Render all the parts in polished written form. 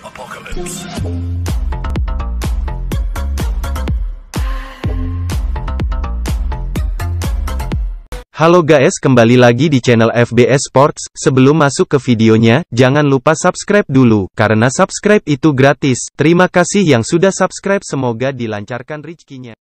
Apocalypse. Halo guys, kembali lagi di channel FBS Sports. Sebelum masuk ke videonya, jangan lupa subscribe dulu, karena subscribe itu gratis. Terima kasih yang sudah subscribe, semoga dilancarkan rezekinya.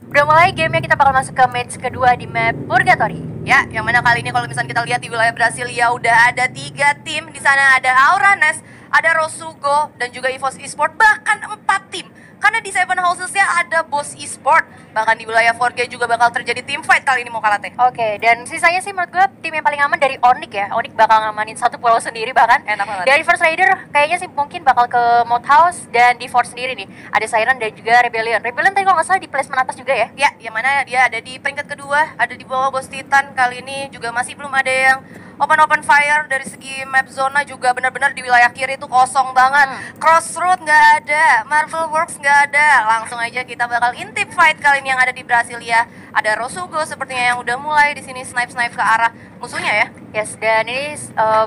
Udah mulai gamenya, kita bakal masuk ke match kedua di map Purgatory. Ya, yang mana kali ini kalau misalnya kita lihat di wilayah Brasilia udah ada 3 tim. Di sana ada Auranes, ada Rosugo, dan juga EVOS Esport, bahkan 4 tim. Karena di Seven Houses-nya ada Boss Esport. Bahkan di wilayah 4G juga bakal terjadi team fight kali ini mau kalah teh. Oke, dan sisanya sih menurut gue tim yang paling aman dari Onyx ya. Onyx bakal ngamanin satu pulau sendiri bahkan. Enak banget. Dari First Raider kayaknya sih mungkin bakal ke Mode House, dan di Force sendiri nih ada Siren dan juga Rebellion. Rebellion tadi kalau nggak salah di placement atas juga ya. Ya, yang mana dia ada di peringkat kedua, ada di bawah Boss Titan. Kali ini juga masih belum ada yang open fire. Dari segi map zona juga benar-benar di wilayah kiri itu kosong banget. Crossroad nggak ada, Marvel Works nggak ada. Langsung aja kita bakal intip fight kali ini yang ada di Brasilia. Ada Rosugo sepertinya yang udah mulai di sini snipe ke arah musuhnya ya. Yes, dan ini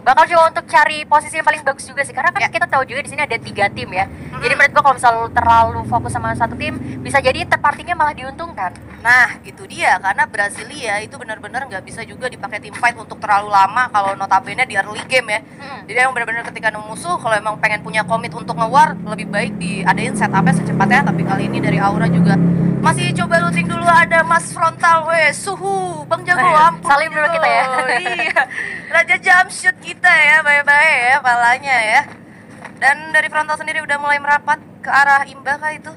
bakal coba untuk cari posisi yang paling bagus juga sih, karena kan kita tahu juga di sini ada 3 tim ya. Jadi menurut gua kalau misalnya lu terlalu fokus sama satu tim, bisa jadi third party-nya malah diuntungkan. Nah, itu dia, karena Brasilia itu benar-benar nggak bisa juga dipakai tim fight untuk terlalu lama kalau notabene di early game ya. Jadi yang benar-benar ketika nemu musuh, kalau emang pengen punya komit untuk nge-war, lebih baik diadain setupnya secepatnya. Tapi kali ini dari Aura juga masih coba looting dulu. Ada Mas Frontal, suhu Bang Jago, ampun salim dulu kita ya. Iya, Raja jump shoot kita ya, bye-bye ya palanya ya. Dan dari Frontal sendiri udah mulai merapat ke arah Imba kah itu.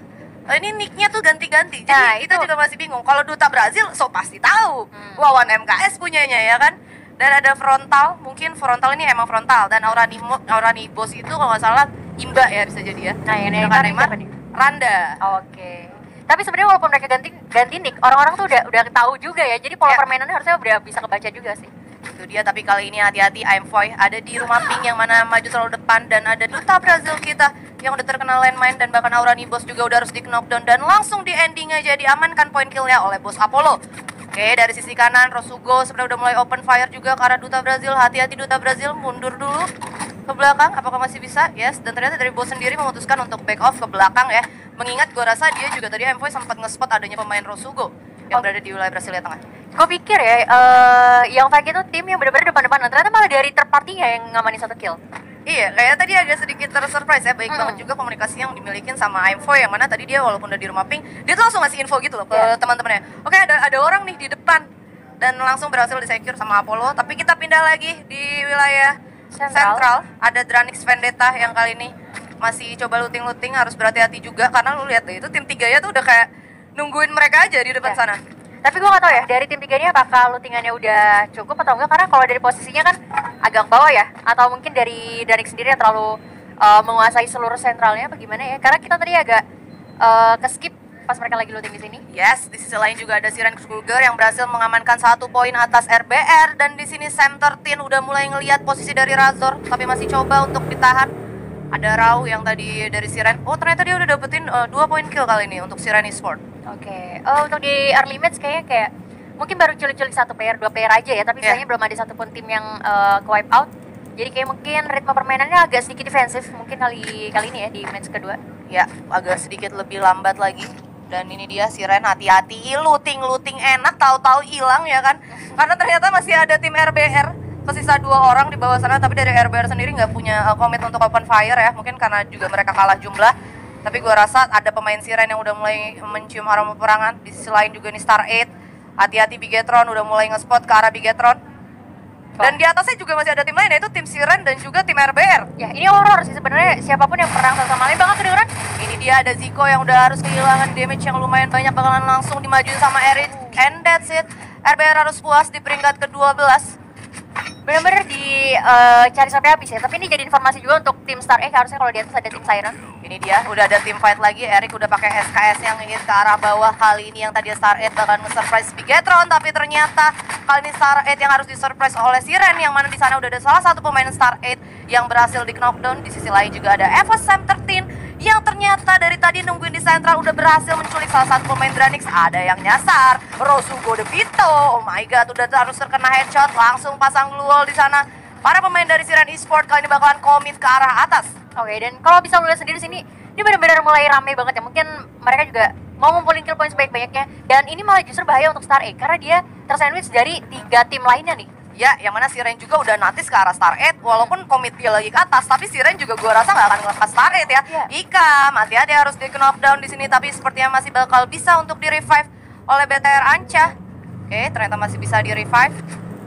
Ini nicknya tuh ganti-ganti, jadi kita juga masih bingung. Kalau Duta Brazil, so pasti tahu. Wawan MKS punyanya ya kan. Dan ada Frontal, mungkin Frontal ini emang Frontal. Dan Aurani Boss itu kalau nggak salah Imba ya, bisa jadi ya. Nah, yang Neymar, Randa. Oke. Tapi sebenarnya walaupun mereka ganti nick, orang-orang tuh udah tahu juga ya. Jadi pola permainannya harusnya udah bisa kebaca juga sih. Itu dia, tapi kali ini hati-hati, Aimfoy ada di rumah pink yang mana maju selalu depan, dan ada Duta Brazil kita yang udah terkenal landmine, dan bahkan Aurani Boss juga udah harus di knockdown dan langsung di ending aja diamankan poin killnya oleh Boss Apollo. Oke, dari sisi kanan Rosugo sebenarnya udah mulai open fire juga ke arah Duta Brazil. Hati-hati Duta Brazil, mundur dulu ke belakang, apakah masih bisa? Yes, dan ternyata dari Boss sendiri memutuskan untuk back off ke belakang ya. Mengingat gue rasa dia juga tadi Aimfoy sempat nge-spot adanya pemain Rosugo yang berada di wilayah Brasilia Tengah. Gue pikir ya, yang Fagi itu tim yang benar-benar depan-depanan, ternyata malah dari third party-nya yang ngamanin satu kill. Iya, kayak tadi agak sedikit tersurprise ya. Baik banget juga komunikasi yang dimiliki sama Aimfoy, yang mana tadi dia walaupun udah di rumah pink, dia tuh langsung ngasih info gitu loh ke teman-temannya. Oke, ada orang nih di depan, dan langsung berhasil di-secure sama Apollo. Tapi kita pindah lagi di wilayah Central. Ada Dranix Vendetta yang kali ini masih coba looting-looting, harus berhati-hati juga. Karena lu lihat deh, itu tim 3-nya tuh udah kayak nungguin mereka aja di depan sana. Tapi gue gak tahu ya, dari tim 3 ini apakah lootingannya udah cukup atau enggak. Karena kalau dari posisinya kan agak bawah ya. Atau mungkin dari Dranix sendiri yang terlalu menguasai seluruh sentralnya, bagaimana ya. Karena kita tadi agak ke-skip pas mereka lagi looting di sini. Yes, di sisi lain juga ada Siren Kruger yang berhasil mengamankan 1 poin atas RBR. Dan di sini Sam 13 udah mulai ngelihat posisi dari Razor, tapi masih coba untuk ditahan. Ada Rau yang tadi dari Siren. Oh, ternyata dia udah dapetin 2 poin kill kali ini untuk Siren Esport. Oke. Untuk di early match kayaknya kayak mungkin baru culik-culik 1 player, 2 player aja ya. Tapi misalnya belum ada satupun tim yang ke-wipe out. Jadi kayak mungkin ritme permainannya agak sedikit defensif mungkin kali ini ya di match kedua. Ya, agak sedikit lebih lambat lagi. Dan ini dia Siren, hati-hati, looting enak, tahu-tahu hilang ya kan. Karena ternyata masih ada tim RBR, tersisa 2 orang di bawah sana. Tapi dari RBR sendiri nggak punya komit untuk open fire ya. Mungkin karena juga mereka kalah jumlah. Tapi gue rasa ada pemain Siren yang udah mulai mencium aroma peperangan. Di sisi lain juga nih Star 8. Hati-hati Bigetron udah mulai nge-spot ke arah Bigetron. Dan di atasnya juga masih ada tim lain, yaitu tim Siren dan juga tim RBR. Ya, ini horror sih sebenarnya, siapapun yang perang sama lain. Bakal kedengeran. Ini dia ada Zico yang udah harus kehilangan damage yang lumayan banyak, bakalan langsung dimajuin sama Eric. And that's it. RBR harus puas di peringkat ke-12. Bener-bener dicari sampai habis ya. Tapi ini jadi informasi juga untuk tim Star X, harusnya kalau di atas ada tim Siren. Ini dia, udah ada tim fight lagi. Eric udah pakai SKS yang ingin ke arah bawah. Kali ini yang tadi Star 8 bakalan nge-surprise Bigetron, tapi ternyata kali ini Star 8 yang harus di-surprise oleh Siren, yang mana di sana udah ada salah satu pemain Star 8 yang berhasil di knockdown. Di sisi lain juga ada EVOS Sam 13 yang ternyata dari tadi nungguin di sentral udah berhasil menculik salah satu pemain Dranix. Ada yang nyasar, Rosugo De Vito. Oh my god, udah harus terkena headshot, langsung pasang glue wall di sana. para pemain dari Siren Esport kali ini bakalan komit ke arah atas. Oke, dan kalau bisa melihat sendiri sini, ini benar-benar mulai rame banget ya. Mungkin mereka juga mau ngumpulin kill points sebanyak-banyaknya. Dan ini malah justru bahaya untuk Star Egg karena dia tersandwich dari 3 tim lainnya nih. Ya, yang mana Siren juga udah notice ke arah Star 8, walaupun komit dia lagi ke atas, tapi Siren juga gua rasa nggak akan ngelepas Star 8 ya. Ika, hati-hati harus di knockdown di sini, tapi sepertinya masih bakal bisa untuk di revive oleh BTR Anca. Oke, ternyata masih bisa di revive.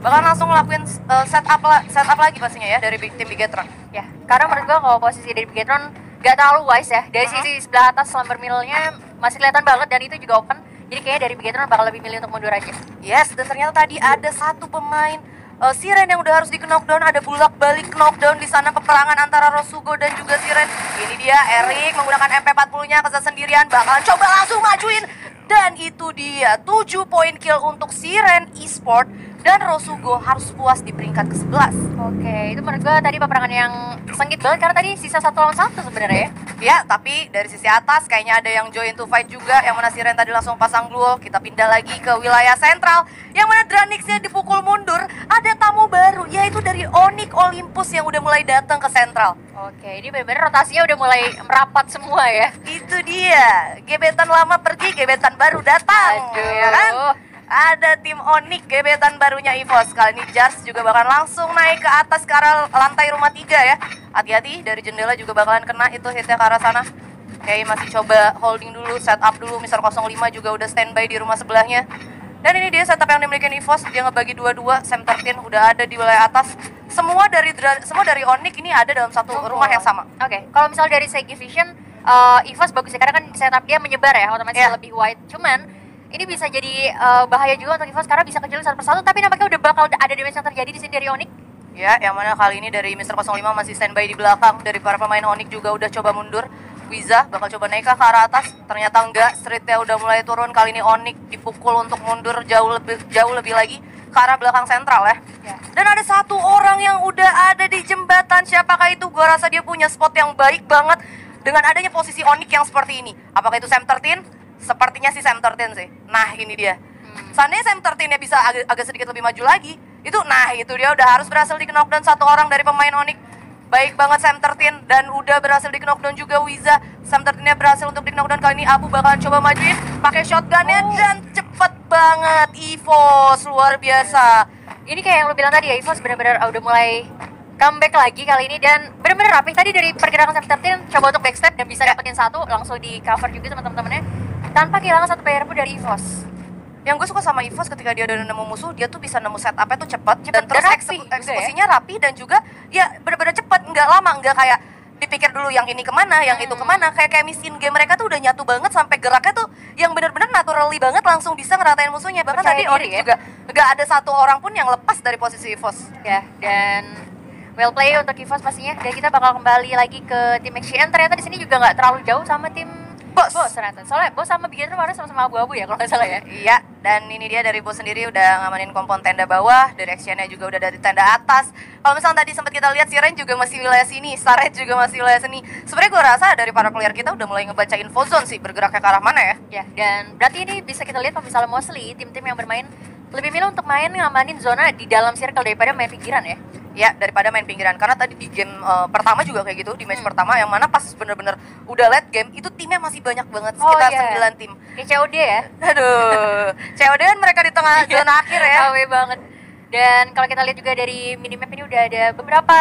Bakal langsung ngelakuin setup lagi pastinya ya dari tim Bigetron. Ya, karena menurut gua kalau posisi dari Bigetron gak terlalu wise ya. Dari sisi sebelah atas Slumber Mill-nya masih kelihatan banget dan itu juga open. Jadi kayaknya dari Bigetron bakal lebih milih untuk mundur aja. Yes, dan ternyata tadi ada satu pemain Siren yang udah harus di knockdown, ada bolak-balik knockdown di sana, peperangan antara Rosugo dan juga Siren. Ini dia Erik menggunakan MP40-nya kesat sendirian, bakalan coba langsung majuin. Dan itu dia 7 poin kill untuk Siren Esport, dan Rosugo harus puas di peringkat ke-11. Oke, itu menurut gue tadi peperangan yang sengit banget karena tadi sisa 1 lawan 1 sebenarnya ya. Ya, tapi dari sisi atas kayaknya ada yang join to fight juga, yang mana Siren tadi langsung pasang duo. Kita pindah lagi ke wilayah sentral, yang mana Dranixnya dipukul mundur. Ada tamu baru, yaitu dari Onyx Olympus yang udah mulai datang ke sentral. Oke, ini benar-benar rotasinya udah mulai merapat semua ya. Itu dia, gebetan lama pergi, gebetan baru datang. Aduh. Ya kan? Ada tim Onyx, gebetan barunya EVOS. Kali ini Jars juga bakalan langsung naik ke atas ke arah lantai rumah 3 ya. Hati-hati, dari jendela juga bakalan kena itu hitnya ke arah sana. Oke, masih coba holding dulu, setup dulu. Mr. 05 juga udah standby di rumah sebelahnya. Dan ini dia setup yang dimiliki EVOS. Dia ngebagi 2-2, Sam 13 udah ada di wilayah atas. Semua dari Onyx ini ada dalam satu rumah yang sama. Oke, kalau misalnya dari segi vision, EVOS bagus ya karena kan setup dia menyebar ya, otomatis lebih wide. Cuman ini bisa jadi bahaya juga untuk EVOS karena bisa kecil satu persatu, tapi nampaknya udah bakal ada damage yang terjadi di sini dari Onyx. Ya, yang mana kali ini dari Mr. 05 masih standby di belakang. Dari para pemain Onyx juga udah coba mundur. Wiza bakal coba naik ke arah atas, ternyata enggak, streetnya udah mulai turun. Kali ini Onyx dipukul untuk mundur jauh lebih lagi ke arah belakang sentral ya. Dan ada satu orang yang udah ada di jembatan. Siapakah itu? Gua rasa dia punya spot yang baik banget dengan adanya posisi Onyx yang seperti ini. Apakah itu Sam 13? Sepertinya sih Sam 13 sih. Nah, ini dia. Seandainya Sam 13-nya bisa agak sedikit lebih maju lagi, itu dia udah harus berhasil di knockdown satu orang dari pemain Onyx. Baik banget Sam 13 dan udah berhasil di knockdown juga Wiza. Sam 13-nya berhasil untuk di knockdown. Kali ini Abu bakalan coba majuin pakai shotgunnya dan cepet banget EVOS, luar biasa. Ini kayak yang lo bilang tadi ya, EVOS benar-benar udah mulai comeback lagi kali ini dan benar-benar rapi. Tadi dari pergerakan Sam 13 coba untuk backstep dan bisa dapetin satu, langsung di cover juga sama teman-temannya tanpa kehilangan satu player pun dari EVOS. Yang gue suka sama EVOS ketika dia udah nemu musuh, dia tuh bisa nemu setupnya tuh cepet dan terus eksekusinya rapi dan juga ya bener-bener cepet, nggak lama, nggak kayak dipikir dulu yang ini kemana, yang itu kemana. Kayak miss in game mereka tuh udah nyatu banget sampai geraknya tuh yang bener-bener naturally banget, langsung bisa ngeratain musuhnya. Bahkan tadi Onyx juga nggak ada satu orang pun yang lepas dari posisi EVOS. Ya, dan well play untuk EVOS pastinya. Dan kita bakal kembali lagi ke tim XCN. Ternyata di sini juga nggak terlalu jauh sama tim Bos ternyata. Soalnya Bos sama Bigetron kemarin sama-sama abu-abu ya kalau nggak salah ya. Iya, dan ini dia dari Bos sendiri udah ngamanin kompon tenda bawah, dari XCN-nya juga udah dari tenda atas. Kalau misalnya tadi sempat kita lihat Siren juga masih wilayah sini, Starred juga masih wilayah sini. Sebenarnya gue rasa dari para player kita udah mulai ngebaca info zone sih, bergeraknya ke arah mana ya. Ya, dan berarti ini bisa kita lihat kalau misalnya mostly tim-tim yang bermain lebih milih untuk main ngamanin zona di dalam circle daripada main pinggiran ya. Ya, daripada main pinggiran. Karena tadi di game pertama juga kayak gitu, di match pertama yang mana pas bener-bener udah late game, itu timnya masih banyak banget, sekitar 9 tim. Kayak COD ya? Aduh, COD kan mereka di tengah zona akhir ya. Awe banget. Dan kalau kita lihat juga dari minimap ini udah ada beberapa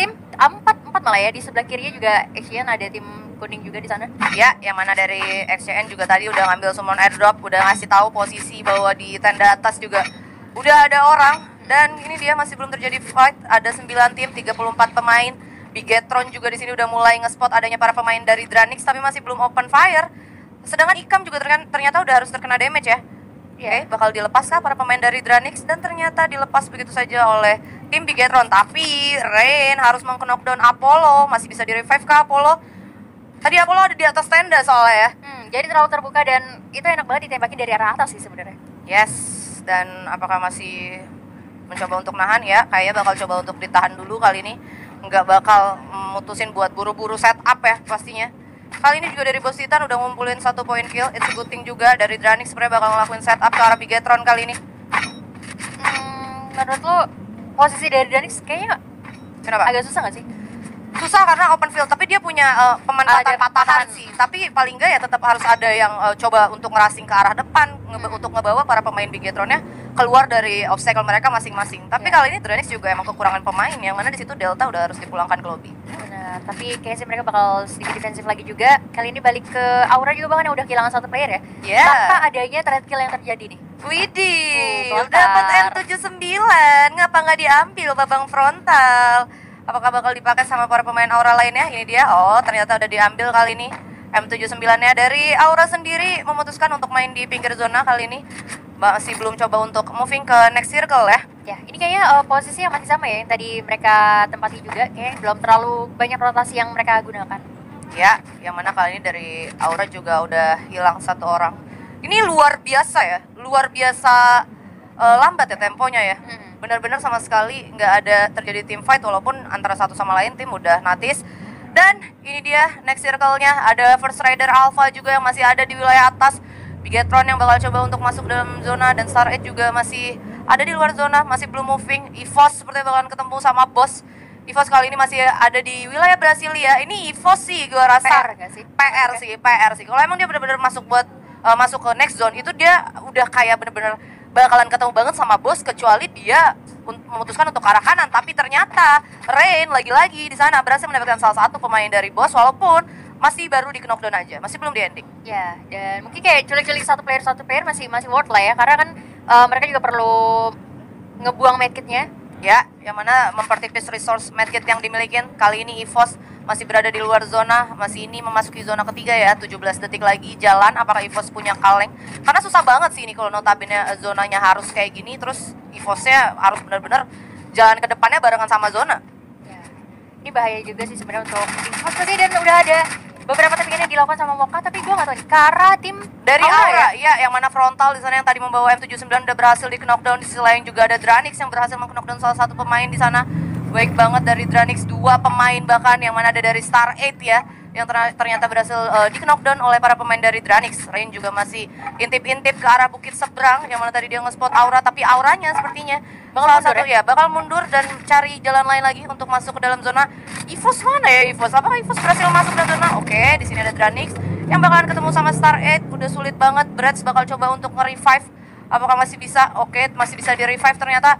tim, 4 malah ya, di sebelah kirinya juga XCN ada tim kuning juga di sana. Ya, yang mana dari XCN juga tadi udah ngambil summon airdrop, udah ngasih tahu posisi bahwa di tenda atas juga udah ada orang. Dan ini dia masih belum terjadi fight, ada 9 tim, 34 pemain. Bigetron juga di sini udah mulai nge-spot adanya para pemain dari Dranix, tapi masih belum open fire. Sedangkan Ikam juga ternyata udah harus terkena damage ya. Oke, bakal dilepas kah para pemain dari Dranix? Dan ternyata dilepas begitu saja oleh tim Bigetron. Tapi Rain harus meng-knockdown Apollo, masih bisa di-revive kah Apollo? Tadi Apollo ada di atas tenda soalnya ya. Jadi terlalu terbuka dan itu enak banget ditembakin dari arah atas sih sebenarnya. Yes, dan apakah masih mencoba untuk nahan ya? Kayaknya bakal coba untuk ditahan dulu kali ini. Nggak bakal mutusin buat buru-buru setup ya pastinya. Kali ini juga dari Bos Titan udah ngumpulin 1 point kill. It's a good thing juga. Dari Dranix sebenarnya bakal ngelakuin setup ke arah Bigetron kali ini. Menurut lo posisi dari Dranix kayaknya Kenapa? agak susah nggak sih? Susah karena open field, tapi dia punya pemanfaatan Ada patahan patahan. sih. Tapi paling enggak ya tetap harus ada yang coba untuk ngeracing ke arah depan untuk ngebawa para pemain Bigetronnya keluar dari obstacle mereka masing-masing. Tapi Ya. kali ini Dranix juga emang kekurangan pemain, yang mana di situ Delta udah harus dipulangkan ke lobby. Benar, tapi kayaknya sih mereka bakal sedikit defensif lagi juga. Kali ini balik ke Aura juga bahkan yang udah kehilangan satu player ya. Ya. Tanpa adanya trade kill yang terjadi nih. Widih, Tuh, dapat lontar. M79, ngapa nggak diambil babang frontal? Apakah bakal dipakai sama para pemain Aura lainnya? Ini dia, oh ternyata udah diambil kali ini M79-nya. Dari Aura sendiri memutuskan untuk main di pinggir zona kali ini. Masih belum coba untuk moving ke next circle ya. Ya, ini kayaknya posisi yang masih sama ya yang tadi mereka tempati juga. Kayaknya belum terlalu banyak rotasi yang mereka gunakan. Ya, yang mana kali ini dari Aura juga udah hilang satu orang. Ini luar biasa ya, luar biasa lambat ya temponya ya. Benar-benar sama sekali nggak ada terjadi team fight walaupun antara satu sama lain tim udah notice. Dan ini dia next circle-nya, ada First Rider Alpha juga yang masih ada di wilayah atas. Bigetron yang bakal coba untuk masuk dalam zona dan Star 8 juga masih ada di luar zona, masih belum moving. EVOS seperti bakalan ketemu sama Boss. EVOS kali ini masih ada di wilayah Brasilia. Ini EVOS sih gua rasa PR nggak sih? PR sih. Kalau emang dia benar-benar masuk buat masuk ke next zone itu dia udah kayak benar-benar bakalan ketemu banget sama Bos, kecuali dia memutuskan untuk ke arah kanan. Tapi ternyata Rain lagi-lagi di sana berhasil mendapatkan salah satu pemain dari Bos walaupun masih baru di knockdown aja, masih belum di ending. Ya, dan mungkin kayak culik-culik satu player masih worth lah ya, karena kan mereka juga perlu ngebuang medkitnya. Ya, yang mana mempertipis resource medkit yang dimiliki. Kali ini EVOS masih berada di luar zona, masih ini memasuki zona ketiga ya, 17 detik lagi jalan. Apakah EVOS punya kaleng? Karena susah banget sih ini kalau notabene zonanya harus kayak gini, terus EVOS-nya harus benar-benar jalan ke depannya barengan sama zona. Ya, ini bahaya juga sih sebenarnya untuk EVOS pasti, dan udah ada beberapa tapping yang dilakukan sama Mocha, tapi gue nggak tahu nih, Kara tim Dari Aura Aura, ya, yang mana frontal di sana yang tadi membawa M79 udah berhasil di knockdown. Di sisi lain juga ada Dranix yang berhasil meng-knockdown salah satu pemain di sana. Baik banget dari Dranix, dua pemain bahkan yang mana ada dari Star 8 ya, yang ternyata berhasil di knockdown oleh para pemain dari Dranix. Rain juga masih intip-intip ke arah bukit seberang, yang mana tadi dia nge-spot Aura, tapi Auranya sepertinya bakal mundur dan cari jalan lain lagi untuk masuk ke dalam zona. EVOS mana ya EVOS? Apakah EVOS berhasil masuk ke dalam zona? Oke, di sini ada Dranix yang bakalan ketemu sama Star 8. Udah sulit banget. Brads bakal coba untuk nge-revive. Apakah masih bisa? Oke, masih bisa di-revive ternyata.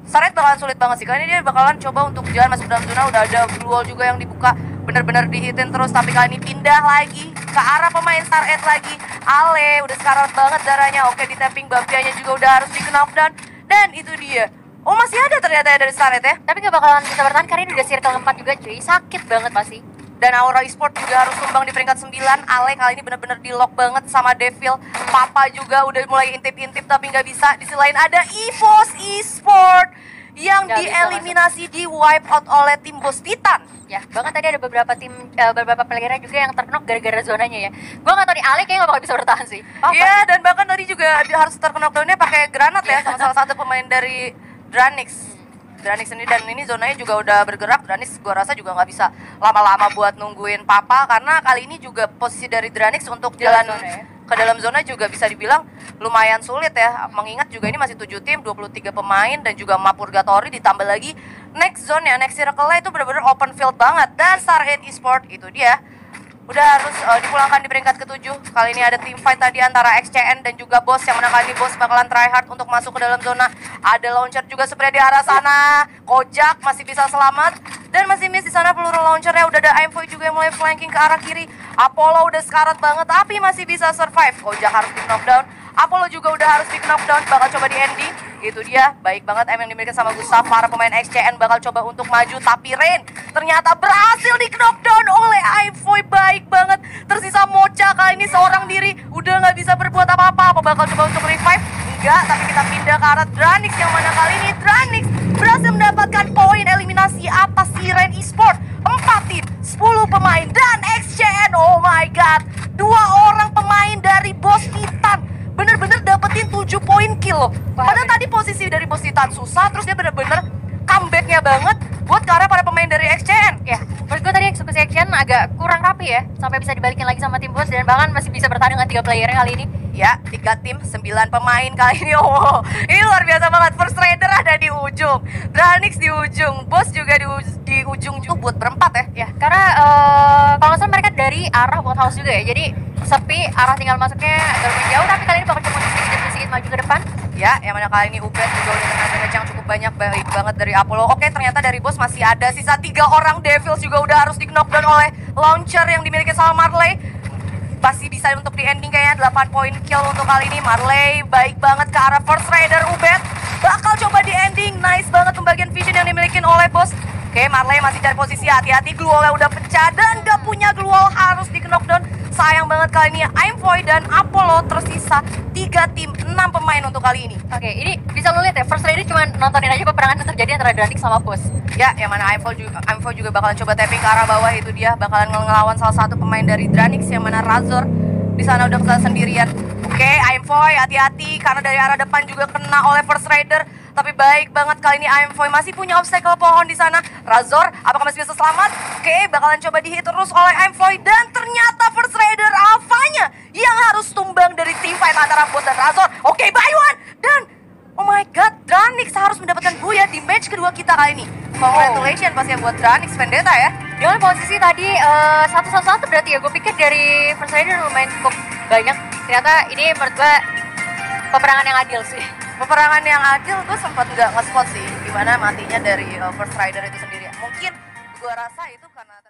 Star 8 bakalan sulit banget sih. Kali ini dia bakalan coba untuk jalan masuk dalam zona. Udah ada blue wall juga yang dibuka. Bener-bener dihitin terus, tapi kali ini pindah lagi ke arah pemain Star 8 lagi. Ale, udah sekarat banget darahnya. Oke, di tapping Baptianya juga udah harus di knockdown. Dan itu dia. Oh, masih ada ternyata ya dari Star 8 ya. tapi nggak bakalan bisa bertahan karena ini udah circle 4 juga cuy, sakit banget pasti. Dan Aura Esport juga harus tumbang di peringkat 9. Ale kali ini bener-bener di lock banget sama Devil. Papa juga udah mulai intip-intip tapi nggak bisa. Di sisi lain ada EVOS Esport yang Nggak bisa dieliminasi, di wipe out oleh tim Bos Titan. Ya, bahkan tadi ada beberapa playernya juga yang terkena gara-gara zonanya ya. Gua nggak tahu nih, Ale kayaknya nggak bakal bisa bertahan sih. Iya, dan bahkan tadi juga dia harus terkena-knockdownnya pakai granat ya sama salah satu pemain dari Dranix ini, dan ini zonanya juga udah bergerak. Dranix gua rasa juga nggak bisa lama-lama buat nungguin Papa, karena kali ini juga posisi dari Dranix untuk jalan zona ya. ke dalam zona juga bisa dibilang lumayan sulit ya, mengingat juga ini masih 7 tim, 23 pemain, dan juga map purgatory ditambah lagi next zone ya, next circle-nya itu benar-benar open field banget. Dan Star 8 Esport itu dia udah harus dipulangkan di peringkat ke-7. Kali ini ada team fight tadi antara XCN dan juga Boss, yang mana kali ini Boss bakalan try hard untuk masuk ke dalam zona. Ada launcher juga sebenarnya di arah sana. Kojak masih bisa selamat dan masih miss di sana peluru launchernya. Udah ada Aimfoy juga yang mulai flanking ke arah kiri. Apollo udah sekarat banget tapi masih bisa survive. Kojak harus di knockdown. Apollo juga udah harus di knockdown, bakal coba di ending. Itu dia, baik banget M yang dimiliki sama Gustav. Para pemain XCN bakal coba untuk maju, tapi Rain ternyata berhasil di knockdown oleh Aimfoy. Baik banget, tersisa Mocha kali ini seorang diri, udah nggak bisa berbuat apa-apa. Apa bakal coba untuk revive? Enggak, tapi kita pindah ke arah Dranix, yang mana kali ini Dranix berhasil mendapatkan poin eliminasi atas si Rain Esport. 4 tim, 10 pemain, dan XCN, oh my god, 2 orang pemain dari Bos Titan bener-bener dapetin 7 poin kill. Padahal tadi posisi dari Bos Titan susah, terus dia bener-bener comebacknya banget buat ke arah para pemain dari XCN. Ya, menurut gue tadi eksekusi action agak kurang rapi lagi ya, sampai bisa dibalikin lagi sama tim bos dan bahkan masih bisa bertahan dengan 3 player kali ini. Ya, 3 tim, 9 pemain kali ini. Oh, ini luar biasa banget. First Raider ada di ujung, Dranix di ujung, Bos juga di ujung juga buat berempat ya. Ya, karena kalau nggak salah mereka dari arah World House juga ya, jadi sepi, arah tinggal masuknya agak lebih jauh, tapi kali ini bakal cuma sedikit maju ke depan. Ya, yang mana kali ini Ubed juga udah dengan damage yang cukup banyak, baik banget dari Apollo. Oke, ternyata dari Bos masih ada sisa 3 orang. Devils juga udah harus di knockdown oleh launcher yang dimiliki sama Marley. Pasti bisa untuk di ending kayaknya 8 poin kill untuk kali ini. Marley baik banget ke arah First Raider. Ubed bakal coba di ending. Nice banget pembagian vision yang dimiliki oleh Bos. Oke, Marley masih cari posisi, hati-hati, glue wall udah pecah dan gak punya glue wall, harus di knockdown. Sayang banget kali ini Aimfoy dan Apollo tersisa 3 tim, 6 pemain untuk kali ini. Oke, ini bisa lu lihat ya, First Raider cuma nontonin aja peperangan yang terjadi antara Dranix sama Bos. Ya, yang mana Aimfoy juga bakalan coba tapping ke arah bawah, itu dia bakalan ngelawan salah satu pemain dari Dranix yang mana Razor di sana udah kesana sendirian. Oke, Aimfoy hati-hati karena dari arah depan juga kena oleh First Raider. Tapi baik banget kali ini Aimfoy masih punya obstacle pohon di sana. Razor, apakah masih bisa selamat? Oke, bakalan coba dihit terus oleh Aimfoy dan ternyata First Raider Alphanya yang harus tumbang dari team fight antara Bos dan Razor. Oke, by one dan oh my god, Dranix harus mendapatkan buya di match kedua kita kali ini. Congratulations pasti buat Dranix Vendetta ya. Dengan posisi tadi 1-1 berarti ya, gue pikir dari First Raider lumayan cukup banyak. Ternyata ini menurut gue peperangan yang adil sih. Peperangan yang adil, gue sempat nggak nge-spot sih dimana matinya dari First Rider itu sendiri. Mungkin gue rasa itu karena